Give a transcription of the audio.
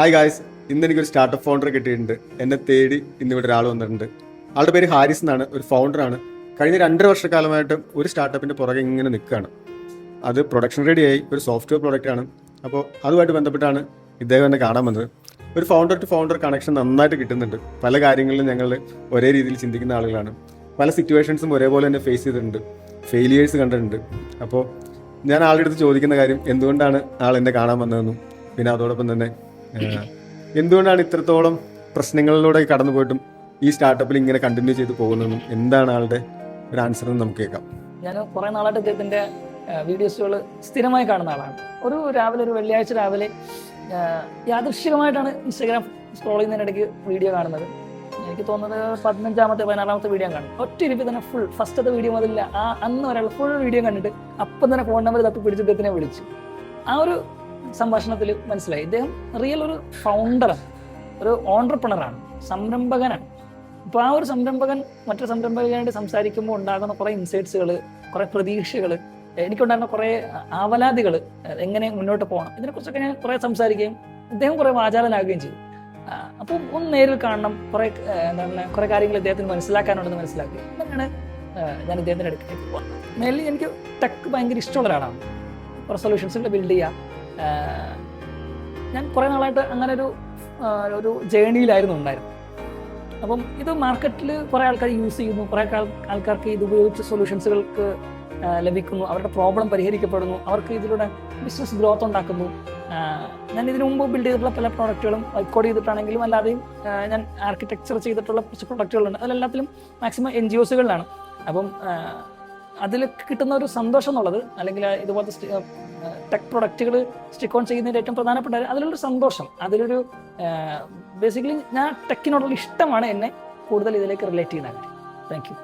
Hi guys, ഇന്ന് എനിക്കൊരു startup founder കിട്ടിയിട്ടുണ്ട്. എന്നെ തേടി ഇന്നിവിടെ ഒരാൾ വന്നിട്ടുണ്ട്. ആളുടെ പേര് ഹാരിസ് എന്നാണ്. ഒരു ഫൗണ്ടറാണ്. കഴിഞ്ഞ 2.5 വർഷക്കാലമായിട്ട് ഒരു സ്റ്റാർട്ടപ്പിൻ്റെ പുറകെ ഇങ്ങനെ നിൽക്കുകയാണ്. അത് പ്രൊഡക്ഷൻ റെഡിയായി, ഒരു സോഫ്റ്റ്വെയർ പ്രോഡക്റ്റാണ്. അപ്പോൾ അതുമായിട്ട് ബന്ധപ്പെട്ടാണ് ഇദ്ദേഹം എന്നെ കാണാൻ വന്നത്. ഒരു ഫൗണ്ടർ ടു ഫൗണ്ടർ കണക്ഷൻ നന്നായിട്ട് കിട്ടുന്നുണ്ട്. പല കാര്യങ്ങളിലും ഞങ്ങൾ ഒരേ രീതിയിൽ ചിന്തിക്കുന്ന ആളുകളാണ്. പല സിറ്റുവേഷൻസും ഒരേപോലെ തന്നെ ഫേസ് ചെയ്തിട്ടുണ്ട്, ഫെയിലിയേഴ്സ് കണ്ടിട്ടുണ്ട്. അപ്പോൾ ഞാൻ ആളുടെ അടുത്ത് ചോദിക്കുന്ന കാര്യം എന്തുകൊണ്ടാണ് ആൾ എന്നെ കാണാൻ വന്നതെന്നും, പിന്നെ അതോടൊപ്പം തന്നെ എന്തുകൊണ്ടാണ് ഇത്രത്തോളം പ്രശ്നങ്ങളിലൂടെ കടന്നു പോയിട്ടും ഈ സ്റ്റാർട്ടപ്പിൽ ഇങ്ങനെ കണ്ടിന്യൂ ചെയ്ത് പോകുന്നതെന്നും എന്താണ് ആളുടെ ഒരു ആൻസർ എന്ന് നമുക്ക് കേൾക്കാം. ഞാൻ കുറേ നാളായിട്ട് ഇദ്ദേഹത്തിൻ്റെ വീഡിയോസുകൾ സ്ഥിരമായി കാണുന്ന ആളാണ്. ഒരു വെള്ളിയാഴ്ച രാവിലെ യാദൃശ്ചികമായിട്ടാണ് ഇൻസ്റ്റാഗ്രാം സ്ക്രോൾ ചെയ്യുന്നതിനിടയ്ക്ക് വീഡിയോ കാണുന്നത്. എനിക്ക് തോന്നുന്നത് 15ാമത്തെ 16ാമത്തെ വീഡിയോ കാണും. ഒറ്റ ഇരിപ്പിൽ തന്നെ ഫുൾ ഫസ്റ്റത്തെ വീഡിയോ മുതലില്ല അന്ന് ഒരാൾ ഫുൾ വീഡിയോ കണ്ടിട്ട് അപ്പം തന്നെ ഫോൺ നമ്പർ തപ്പി പിടിച്ച് ഇദ്ദേഹത്തിനെ വിളിച്ചു. ആ ഒരു സംഭാഷണത്തിൽ മനസ്സിലായി ഇദ്ദേഹം റിയൽ ഒരു ഫൗണ്ടറാണ്, ഒരു ഓൺട്രപ്രണറാണ്, സംരംഭകനാണ്. അപ്പോൾ ആ ഒരു സംരംഭകൻ മറ്റൊരു സംരംഭകനായിട്ട് സംസാരിക്കുമ്പോൾ ഉണ്ടാകുന്ന കുറേ ഇൻസൈറ്റ്സുകൾ, കുറേ പ്രതീക്ഷകൾ, എനിക്കുണ്ടായിരുന്ന കുറേ ആവലാതികൾ, എങ്ങനെ മുന്നോട്ട് പോകണം, ഇതിനെക്കുറിച്ചൊക്കെ ഞാൻ കുറേ സംസാരിക്കുകയും ഇദ്ദേഹം കുറേ വാചാലനാകുകയും ചെയ്തു. അപ്പോൾ ഒന്ന് നേരിൽ കാണണം, കുറേ കാര്യങ്ങൾ ഇദ്ദേഹത്തിന് മനസ്സിലാക്കാനുണ്ടെന്ന് മനസ്സിലാക്കി. അങ്ങനെയാണ് ഞാൻ ഇദ്ദേഹത്തിൻ്റെ അടുത്തേക്ക് പോകുന്നത്. മെയിൻലി എനിക്ക് ടെക് ഭയങ്കര ഇഷ്ടമുള്ള ഒരാളാണ്. കുറേ സൊല്യൂഷൻസുകൾ ബിൽഡ് ചെയ്യുക. ഞാൻ കുറേ നാളായിട്ട് അങ്ങനെ ഒരു ജേണിയിലായിരുന്നു ഉണ്ടായിരുന്നത്. അപ്പം ഇത് മാർക്കറ്റിൽ കുറേ ആൾക്കാർ യൂസ് ചെയ്യുന്നു, കുറേ ആൾക്കാർക്ക് ഇത് ഉപയോഗിച്ച് സൊല്യൂഷൻസുകൾക്ക് ലഭിക്കുന്നു, അവരുടെ പ്രോബ്ലം പരിഹരിക്കപ്പെടുന്നു, അവർക്ക് ഇതിലൂടെ ബിസിനസ് ഗ്രോത്ത് ഉണ്ടാക്കുന്നു. ഞാൻ ഇതിനു മുമ്പ് ബിൽഡ് ചെയ്തിട്ടുള്ള പല പ്രോഡക്റ്റുകളും കോഡ് ചെയ്തിട്ടാണെങ്കിലും അല്ലാതെയും ഞാൻ ആർക്കിടെക്ചർ ചെയ്തിട്ടുള്ള കുറച്ച് പ്രൊഡക്റ്റുകളുണ്ട്. അതിലെല്ലാത്തിലും മാക്സിമം NGOsകളിലാണ്. അപ്പം അതിൽ കിട്ടുന്ന ഒരു സന്തോഷം എന്നുള്ളത്, അല്ലെങ്കിൽ ഇതുപോലത്തെ ടെക് പ്രൊഡക്റ്റുകൾ സ്റ്റിക്ക് ഓൺ ചെയ്യുന്നതിൻ്റെ ഏറ്റവും പ്രധാനപ്പെട്ട അതിലൊരു സന്തോഷം, അതിലൊരു ബേസിക്കലി ഞാൻ ടെക്കിനോടുള്ള ഇഷ്ടമാണ് എന്നെ കൂടുതൽ ഇതിലേക്ക് റിലേറ്റ് ചെയ്യുന്ന കാര്യം. Thank you.